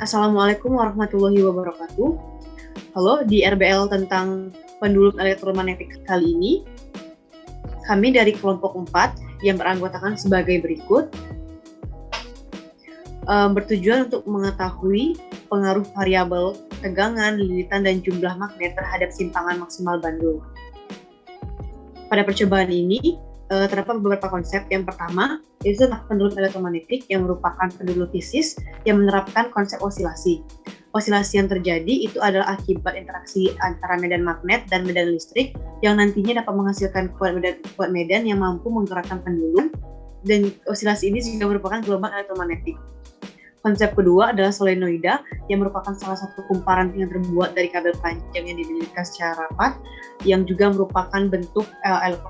Assalamualaikum warahmatullahi wabarakatuh. Halo, di RBL tentang pendulum elektromagnetik kali ini, kami dari kelompok 4 yang beranggotakan sebagai berikut, bertujuan untuk mengetahui pengaruh variabel tegangan, lilitan, dan jumlah magnet terhadap simpangan maksimal bandul. Pada percobaan ini, terdapat beberapa konsep. Yang pertama, itu pendulum elektromagnetik yang merupakan pendulum fisis yang menerapkan konsep osilasi. Osilasi yang terjadi itu adalah akibat interaksi antara medan magnet dan medan listrik yang nantinya dapat menghasilkan kuat medan yang mampu menggerakkan pendulum, dan osilasi ini juga merupakan gelombang elektromagnetik. Konsep kedua adalah solenoida yang merupakan salah satu kumparan yang terbuat dari kabel panjang yang didirikan secara rapat, yang juga merupakan bentuk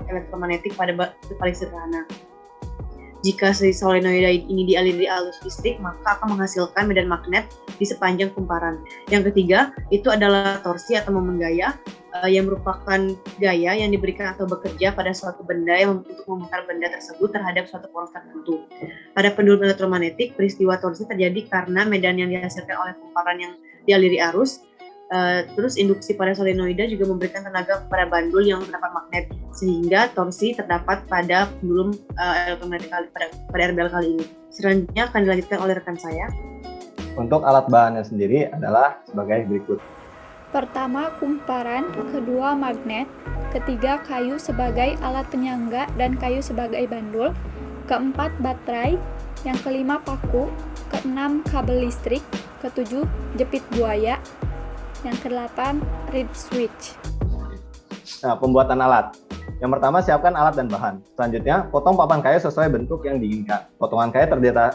elektromagnetik pada paling sederhana. Jika si solenoida ini dialiri arus listrik, maka akan menghasilkan medan magnet di sepanjang kumparan. Yang ketiga, itu adalah torsi atau momen gaya, yang merupakan gaya yang diberikan atau bekerja pada suatu benda yang untuk memutar benda tersebut terhadap suatu poros tertentu. Pada pendulum elektromagnetik, peristiwa torsi terjadi karena medan yang dihasilkan oleh kumparan yang dialiri arus. Terus induksi pada solenoida juga memberikan tenaga kepada bandul yang terdapat magnet, sehingga torsi terdapat pada pendulum elektromagnetik pada RBL kali ini. Selanjutnya akan dilanjutkan oleh rekan saya. Untuk alat bahannya sendiri adalah sebagai berikut. Pertama, kumparan, kedua magnet, ketiga kayu sebagai alat penyangga dan kayu sebagai bandul, keempat baterai, yang kelima paku, keenam kabel listrik, ketujuh jepit buaya, yang kedelapan reed switch. Nah, pembuatan alat. Yang pertama, siapkan alat dan bahan. Selanjutnya, potong papan kayu sesuai bentuk yang diinginkan. Potongan kayu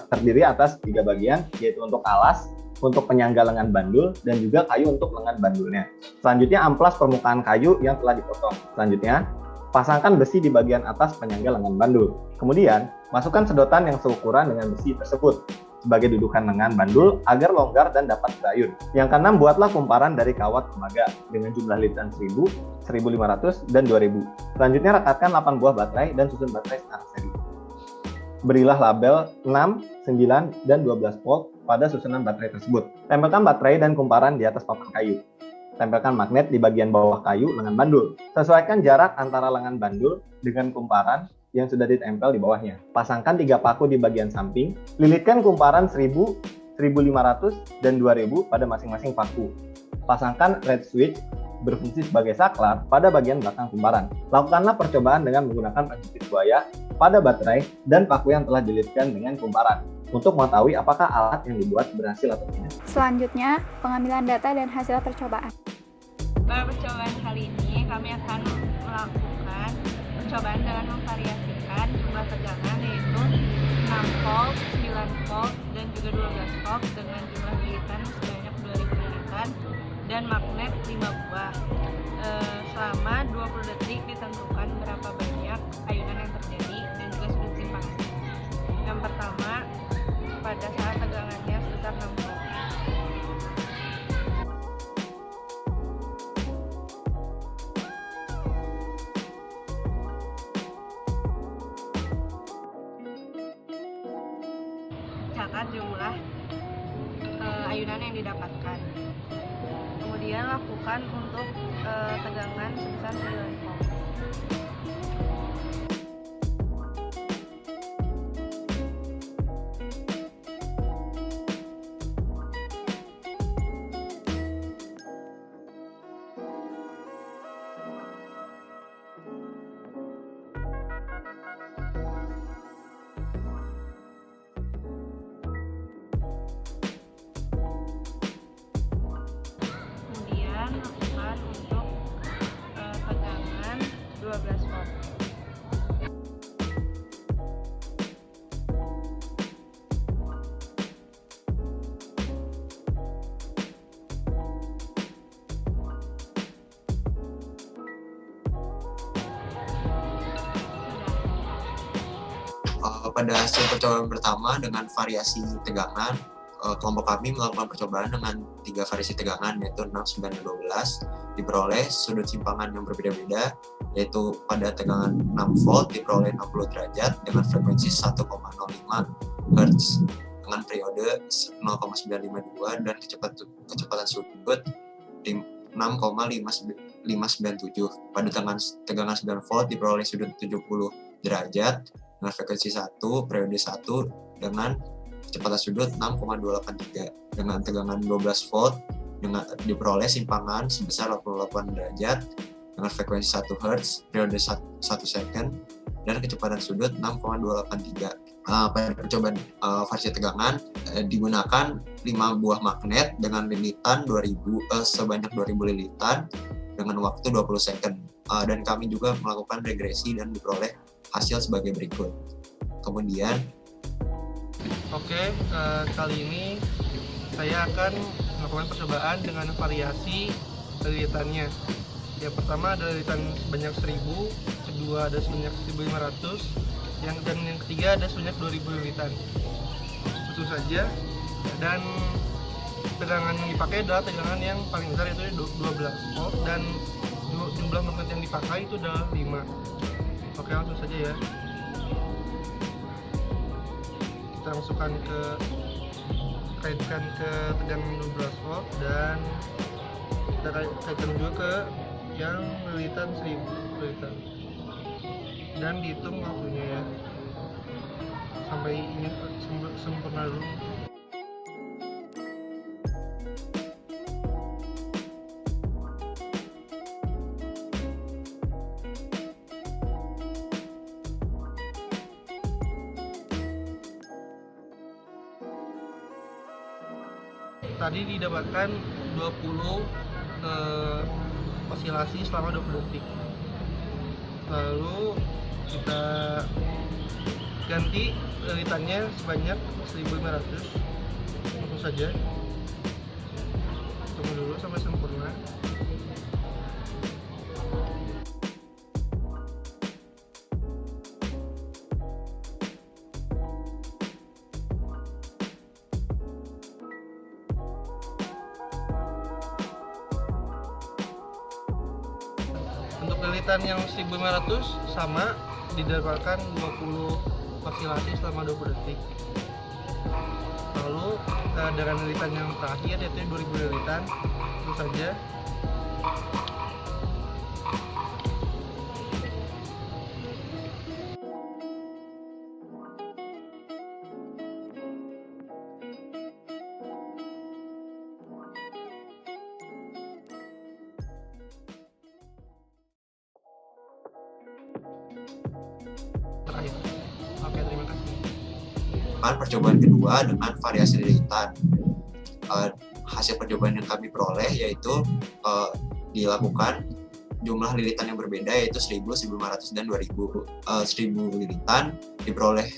terdiri atas 3 bagian, yaitu untuk alas, untuk penyangga lengan bandul, dan juga kayu untuk lengan bandulnya. Selanjutnya, amplas permukaan kayu yang telah dipotong. Selanjutnya, pasangkan besi di bagian atas penyangga lengan bandul. Kemudian, masukkan sedotan yang seukuran dengan besi tersebut sebagai dudukan lengan bandul agar longgar dan dapat berayun. Yang keenam, buatlah kumparan dari kawat tembaga dengan jumlah lilitan 1000, 1500, dan 2000. Selanjutnya, rekatkan 8 buah baterai dan susun baterai secara seri. Berilah label 6, 9, dan 12 volt pada susunan baterai tersebut. Tempelkan baterai dan kumparan di atas papan kayu. Tempelkan magnet di bagian bawah kayu lengan bandul. Sesuaikan jarak antara lengan bandul dengan kumparan yang sudah ditempel di bawahnya. Pasangkan 3 paku di bagian samping. Lilitkan kumparan 1000, 1500, dan 2000 pada masing-masing paku. Pasangkan reed switch berfungsi sebagai saklar pada bagian belakang kumparan. Lakukanlah percobaan dengan menggunakan penjepit buaya pada baterai dan paku yang telah dililitkan dengan kumparan untuk mengetahui apakah alat yang dibuat berhasil atau tidak. Selanjutnya, pengambilan data dan hasil percobaan. Pada percobaan kali ini, kami akan melakukan percobaan dengan memvariasikan jumlah tegangan, yaitu 6 volt, 9 volt, dan juga 12 volt dengan jumlah lilitan sebanyak 2000 lilitan dan magnet 5 buah. Selama 20 detik ditentukan berapa banyak ayunan yang terjadi dan juga sudut simpangan. Yang pertama, pada saat tegangannya sebesar 6 volt. Catat jumlah ayunan yang didapatkan. Kemudian lakukan untuk tegangan sebesar 9 volt. Lakukan untuk tegangan 12 volt. Pada hasil percobaan pertama dengan variasi tegangan, kelompok kami melakukan percobaan dengan 3 variasi tegangan, yaitu 6, 9, dan 12. Diperoleh sudut simpangan yang berbeda-beda, yaitu pada tegangan 6 volt diperoleh 60 derajat dengan frekuensi 1,05 Hz. dengan periode 0,952 dan kecepatan sudut 6,597. Pada tegangan 9 volt diperoleh sudut 70 derajat dengan frekuensi 1, periode 1 dengan kecepatan sudut 6,283. Dengan tegangan 12 volt diperoleh simpangan sebesar 88 derajat dengan frekuensi 1 Hz, periode 1 second, dan kecepatan sudut 6,283. Pada percobaan versi tegangan digunakan 5 buah magnet dengan lilitan sebanyak 2000 lilitan dengan waktu 20 second. Dan kami juga melakukan regresi dan diperoleh hasil sebagai berikut. Kemudian kali ini saya akan melakukan percobaan dengan variasi lilitannya. Yang pertama ada lilitan sebanyak 1000, kedua ada sebanyak 1500, dan yang ketiga ada sebanyak 2000 lilitan. Tentu saja, dan tegangan yang dipakai adalah tegangan yang paling besar, yaitu 12 volt, dan jumlah magnet yang dipakai itu adalah 5. Oke, langsung saja ya. Kita masukkan kaitkan ke tegangan 12 volt, dan kita kaitkan juga ke yang lilitan 1000 lilitan, dan dihitung waktunya ya sampai ini sempurna dulu. Tadi didapatkan 20 osilasi selama 20 detik. Lalu kita ganti lilitannya sebanyak 1500. Langsung saja. Tunggu dulu sampai sempurna. Untuk lilitan yang 1500 sama didapatkan 20 osilasi selama 20 detik. Lalu dengan lilitan yang terakhir yaitu 2000 lilitan, tentu saja terakhir. Oke, terima kasih. Percobaan kedua dengan variasi lilitan. Hasil percobaan yang kami peroleh yaitu dilakukan jumlah lilitan yang berbeda, yaitu 1000, 1500, dan 2000. 1000 lilitan diperoleh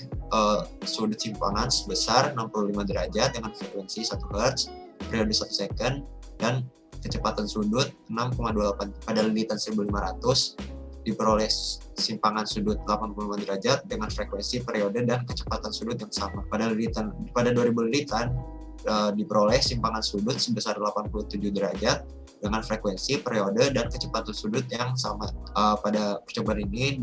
sudut simpangan sebesar 65 derajat dengan frekuensi 1 Hz, periode 1 second, dan kecepatan sudut 6,28. Pada lilitan 1500 diperoleh simpangan sudut 85 derajat dengan frekuensi, periode, dan kecepatan sudut yang sama. Pada 2000 lilitan diperoleh simpangan sudut sebesar 87 derajat dengan frekuensi, periode, dan kecepatan sudut yang sama. Pada percobaan ini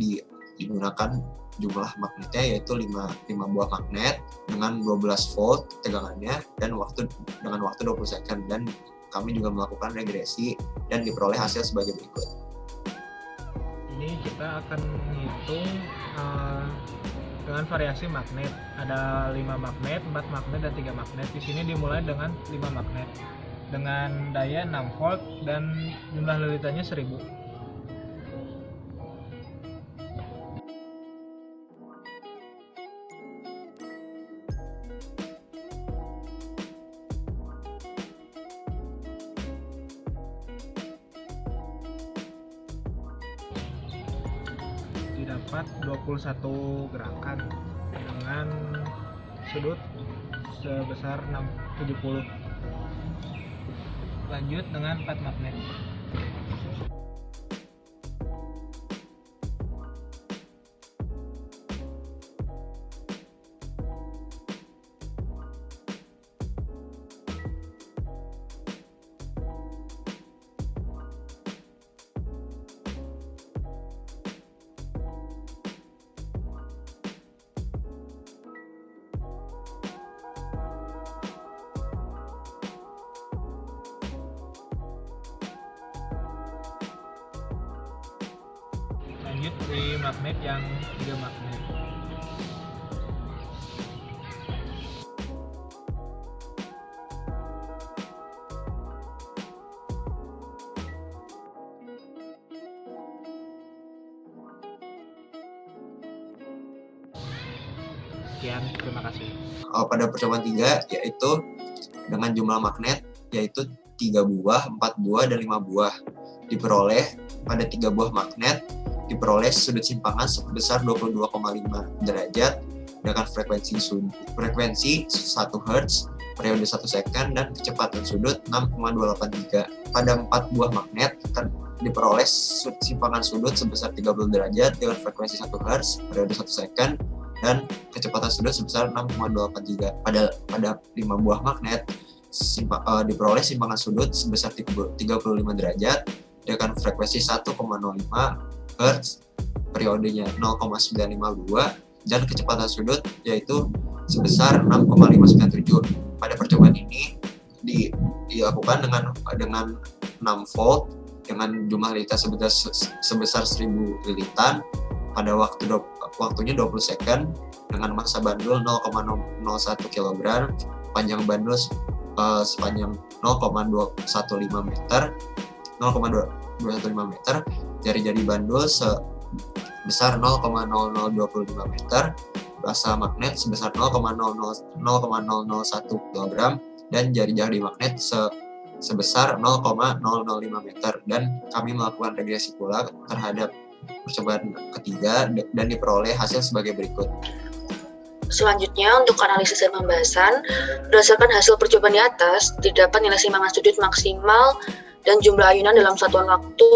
digunakan jumlah magnetnya yaitu 5 buah magnet dengan 12 volt tegangannya dan dengan waktu 20 second, dan kami juga melakukan regresi dan diperoleh hasil sebagai berikut. Ini kita akan menghitung dengan variasi magnet. Ada 5 magnet, 4 magnet, dan 3 magnet. Di sini dimulai dengan 5 magnet dengan daya 6 volt dan jumlah lilitannya 1000. Didapat 21 gerakan dengan sudut sebesar 70. Lanjut dengan 4 magnet. lanjut di magnet yang 3 magnet. Sekian, terima kasih. Pada percobaan 3 yaitu dengan jumlah magnet yaitu 3 buah, 4 buah, dan 5 buah. Diperoleh pada 3 buah magnet diperoleh sudut simpangan sebesar 22,5 derajat dengan frekuensi 1 Hz, periode 1 second, dan kecepatan sudut 6,283. Pada 4 buah magnet diperoleh simpangan sudut sebesar 30 derajat dengan frekuensi 1 Hz, periode 1 second, dan kecepatan sudut sebesar 6,283. Pada 5 buah magnet diperoleh simpangan sudut sebesar 35 derajat dengan frekuensi 1,05 Hz, periodenya 0,952, dan kecepatan sudut yaitu sebesar 6,597. Pada percobaan ini dilakukan dengan 6 volt dengan jumlah lilitan sebesar 1000 lilitan pada waktunya 20 second dengan massa bandul 0,01 kg, panjang bandul sepanjang 0,215 meter, jari-jari bandul sebesar 0,0025 meter, massa magnet sebesar 0,001 kg, dan jari-jari magnet sebesar 0,005 meter. Dan kami melakukan regresi pula terhadap percobaan ketiga dan diperoleh hasil sebagai berikut. Selanjutnya, untuk analisis dan pembahasan, berdasarkan hasil percobaan di atas, didapat nilai simpangan sudut maksimal dan jumlah ayunan dalam satuan waktu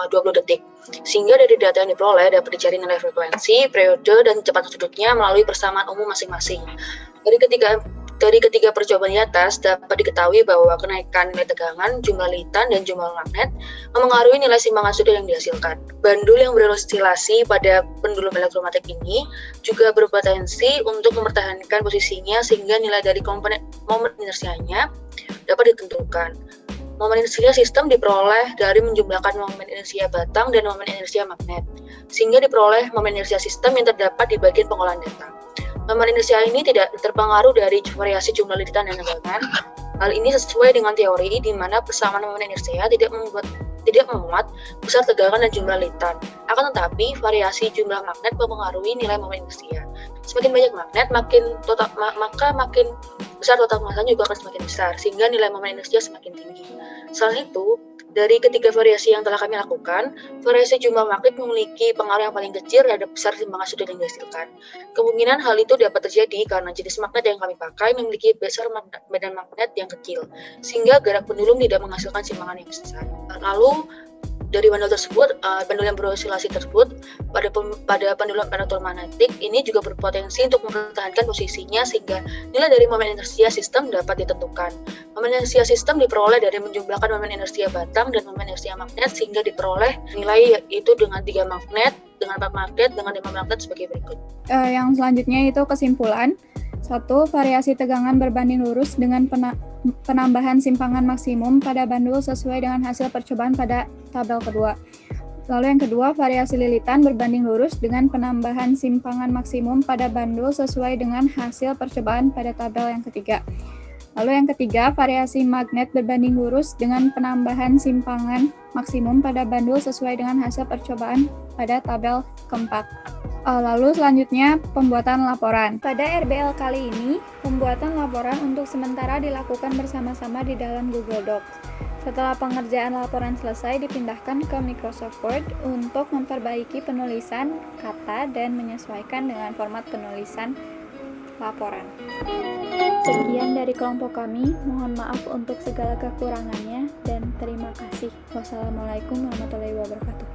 20 detik. Sehingga dari data yang diperoleh dapat dicari nilai frekuensi, periode, dan kecepatan sudutnya melalui persamaan umum masing-masing. Dari ketiga percobaan di atas dapat diketahui bahwa kenaikan nilai tegangan, jumlah lilitan, dan jumlah magnet memengaruhi nilai simpangan sudut yang dihasilkan. Bandul yang beroscilasi pada pendulum elektromagnetik ini juga berpotensi untuk mempertahankan posisinya sehingga nilai dari komponen momen inersianya dapat ditentukan. Momen inersia sistem diperoleh dari menjumlahkan momen inersia batang dan momen inersia magnet, sehingga diperoleh momen inersia sistem yang terdapat di bagian pengolahan data. Momen inersia ini tidak terpengaruh dari variasi jumlah lilitan dan tegangan. Hal ini sesuai dengan teori di mana persamaan momen inersia tidak memuat besar tegangan dan jumlah lilitan. Akan tetapi, variasi jumlah magnet mempengaruhi nilai momen inersia. Semakin banyak magnet, maka makin besar total masanya juga akan semakin besar, sehingga nilai momen inersia semakin tinggi. Selain itu, dari ketiga variasi yang telah kami lakukan, variasi jumlah magnet memiliki pengaruh yang paling kecil terhadap besar simpangan sudut yang dihasilkan. Kemungkinan hal itu dapat terjadi karena jenis magnet yang kami pakai memiliki besar medan magnet yang kecil, sehingga gerak pendulum tidak menghasilkan simpangan yang besar. Lalu, dari bandul yang beroscilasi tersebut, pada pendulum elektromagnetik ini juga berpotensi untuk mempertahankan posisinya sehingga nilai dari momen inersia sistem dapat ditentukan. Momen inersia sistem diperoleh dari menjumlahkan momen inersia batang dan momen inersia magnet sehingga diperoleh nilai itu dengan 3 magnet, dengan 4 magnet, dengan 5 magnet sebagai berikut. Yang selanjutnya itu kesimpulan. 1. Variasi tegangan berbanding lurus dengan penambahan simpangan maksimum pada bandul sesuai dengan hasil percobaan pada tabel kedua. Lalu yang kedua, variasi lilitan berbanding lurus dengan penambahan simpangan maksimum pada bandul sesuai dengan hasil percobaan pada tabel yang ketiga. Lalu yang ketiga, variasi magnet berbanding lurus dengan penambahan simpangan maksimum pada bandul sesuai dengan hasil percobaan pada tabel keempat. Lalu selanjutnya, pembuatan laporan. Pada RBL kali ini, pembuatan laporan untuk sementara dilakukan bersama-sama di dalam Google Docs. Setelah pengerjaan laporan selesai, dipindahkan ke Microsoft Word untuk memperbaiki penulisan kata dan menyesuaikan dengan format penulisan laporan. Sekian dari kelompok kami, mohon maaf untuk segala kekurangannya dan terima kasih. Wassalamualaikum warahmatullahi wabarakatuh.